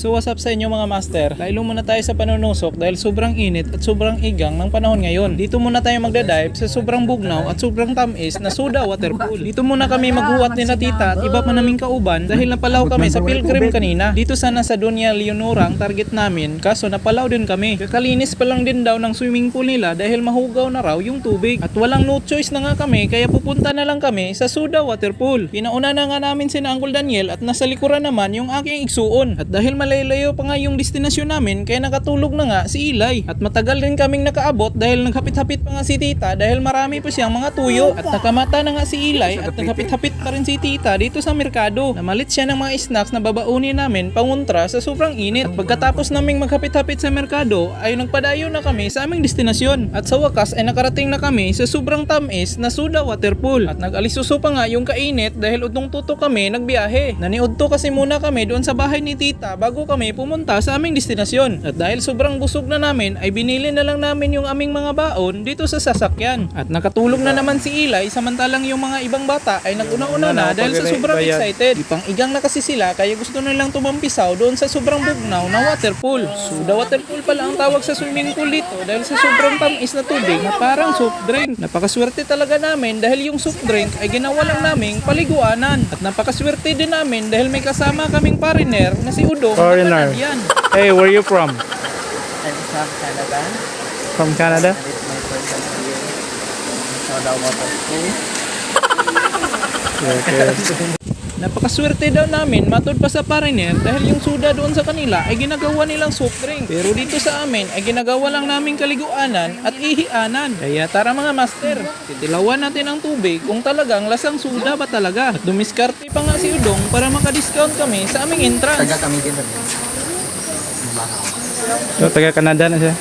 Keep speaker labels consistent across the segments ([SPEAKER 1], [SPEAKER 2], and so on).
[SPEAKER 1] So what's up sa inyo mga master? Lailo muna tayo sa panunusok dahil sobrang init at sobrang igang ng panahon ngayon. Dito muna tayo magdadive sa sobrang bugnaw at sobrang tamis na soda water pool. Dito muna kami maghuwat ni na tita at iba pa naming kauban dahil napalaw kami sa Pilgrim kanina. Dito sana sa Doña Leonora ang target namin kaso napalaw din kami. Kakalinis pa lang din daw ng swimming pool nila dahil mahugaw na raw yung tubig. At walang no choice na nga kami kaya pupunta na lang kami sa soda water pool. Pinauna na nga namin si Uncle Daniel at nasa likuran naman yung aking igsuon. At dahil malayo pa nga yung destinasyon namin kaya nakatulog na nga si Eli. At matagal rin kaming nakaabot dahil naghapit-hapit pa nga si tita dahil marami pa siyang mga tuyo. At nakamata na nga si Eli at naghapit-hapit pa rin si tita dito sa merkado. Namalit siya ng mga snacks na babaunin namin panguntra sa sobrang init. At pagkatapos naming maghapit-hapit sa merkado ay nagpadayo na kami sa aming destinasyon. At sa wakas ay nakarating na kami sa sobrang tamis na soda water pool. At nag-alisuso pa nga yung kainit dahil udong tuto kami nagbiyahe. Naniudto kasi muna kami doon sa bahay ni tita bago kami pumunta sa aming destinasyon. At dahil sobrang busog na namin ay binili na lang namin yung aming mga baon dito sa sasakyan. At nakatulog na naman si Eli samantalang yung mga ibang bata ay nag-una-una na dahil sa sobrang excited. Ipang igang na kasi sila kaya gusto nilang tumampisaw doon sa sobrang bugnaw na water pool. Soda water pool pala ang tawag sa swimming pool dito dahil sa sobrang tamis na tubig na parang soft drink. Napakaswerte talaga namin dahil yung soft drink ay ginawa lang naming paliguanan. At napakaswerte din namin dahil may kasama kaming pariner na si Udong.
[SPEAKER 2] Foreigner. Hey, where are you from?
[SPEAKER 3] I'm from Canada.
[SPEAKER 2] From Canada?
[SPEAKER 3] It's my first time here. Soda water pool.
[SPEAKER 2] Okay.
[SPEAKER 1] Napakaswerte daw namin matod pa sa pariner dahil yung soda doon sa kanila ay ginagawa nilang soft drink. Pero dito sa amin ay ginagawa lang namin kaliguanan at ihianan. Kaya tara mga master, titilawan natin ang tubig kung talagang lasang soda ba talaga. At dumiskarte pa nga si Udong para makadiscount kami sa aming entrance.
[SPEAKER 3] Taga kami din.
[SPEAKER 2] So, taga Canada na siya.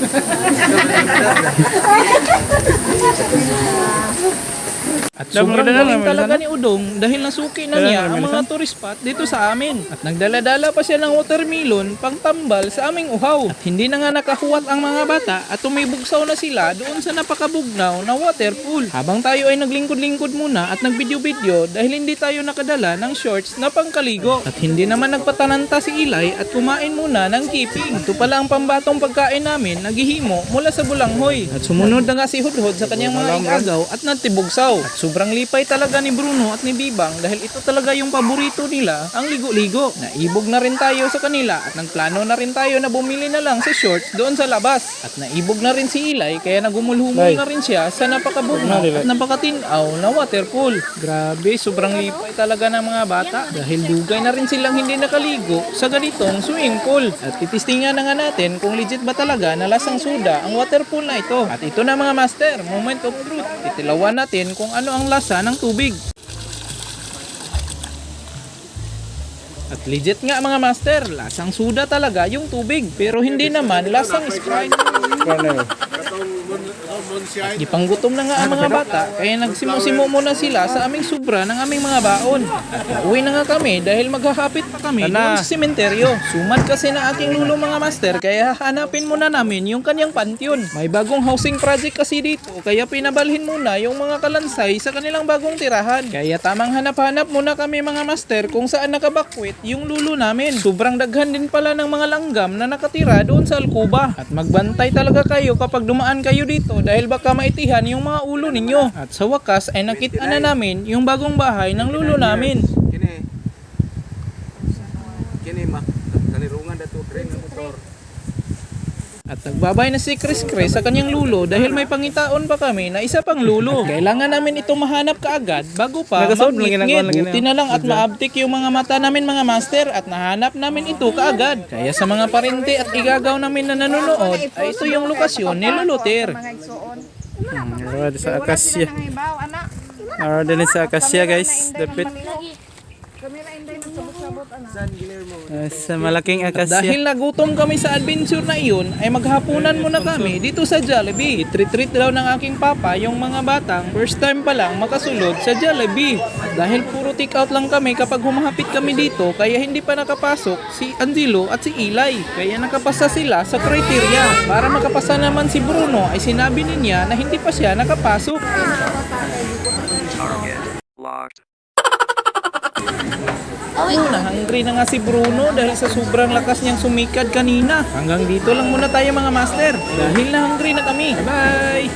[SPEAKER 1] At sobrang galing talaga ni Udong dahil nasuki na niya ang mga tourist spot dito sa amin. At nagdala-dala pa siya ng watermelon pang tambal sa aming uhaw. At hindi na nga nakahuwat ang mga bata at tumibugsaw na sila doon sa napakabugnaw na water pool. Habang tayo ay naglingkod-lingkod muna at nagbidyo-bidyo dahil hindi tayo nakadala ng shorts na pangkaligo. At hindi naman nagpatananta si Eli at kumain muna ng kiping. Ito pala ang pambatong pagkain namin naghihimo mula sa bulanghoy. At sumunod na nga si Hudhod sa kanyang mga igagaw at natibugsaw. At sobrang lipay talaga ni Bruno at ni Bibang dahil ito talaga yung paborito nila, ang ligo-ligo. Naibog na rin tayo sa kanila at nagplano na rin tayo na bumili na lang sa shorts doon sa labas. At naibog na rin si Eli kaya nagumulhumol na rin siya sa napakabugnaw at napakatinaw na water pool. Grabe, sobrang lipay talaga ng mga bata dahil dugay na rin silang hindi nakaligo sa ganitong swimming pool. At titistingan na nga natin kung legit ba talaga na lasang soda ang water pool na ito. At ito na mga master, moment of truth. Titilawan natin kung ano ang lasa ng tubig. At legit nga mga master, lasang soda talaga yung tubig. Pero hindi naman lasang Sprite. Ipanggutom na nga ang mga bata kaya nagsimo-simo muna sila sa aming sobra ng aming mga baon. Uwi na nga kami dahil maghahapit pa kami doon sa sementeryo. Sumad kasi na aking lulo mga master kaya hanapin muna namin yung kanyang pantheon. May bagong housing project kasi dito kaya pinabalhin muna yung mga kalansay sa kanilang bagong tirahan. Kaya tamang hanap-hanap muna kami mga master kung saan nakabakwit yung lulo namin. Sobrang daghan din pala ng mga langgam na nakatira doon sa alkuba. At magbantay talaga kayo kapag dumaan kayo dito dahil baka maitihan yung mga ulo ninyo. At sa wakas ay nakita na namin yung bagong bahay ng lulo namin.
[SPEAKER 3] Kini mak kanirungan dato tren ng motor.
[SPEAKER 1] At nagbabay na si Chris sa kanyang lulo dahil may pangitaon pa kami na isa pang lulo. Kailangan namin ito mahanap kaagad bago pa mag-ngit-ngit. Buti na lang at maabtik yung mga mata namin mga master at nahanap namin ito kaagad. Kaya sa mga parente at igagaw namin na nanonood ay ito yung lokasyon ni Luluter.
[SPEAKER 2] Araw sa Akasya. Araw din sa Akasya guys. Dapit. Sa malaking Akasya.
[SPEAKER 1] Dahil nagutom kami sa adventure na iyon, ay maghapunan muna kami dito sa Jollibee. I-treat daw ng aking papa yung mga batang first time pa lang makasulod sa Jollibee. At dahil puro take out lang kami kapag humahapit kami dito, kaya hindi pa nakapasok si Angelo at si Eli. Kaya nakapasa sila sa criteria. Para makapasa naman si Bruno, ay sinabi niya na hindi pa siya nakapasok.
[SPEAKER 4] Locked.
[SPEAKER 1] Una, hungry hungry na nga si Bruno dahil sa sobrang lakas niyang sumikad kanina. Hanggang dito lang muna tayo mga master dahil na hungry na kami. Bye!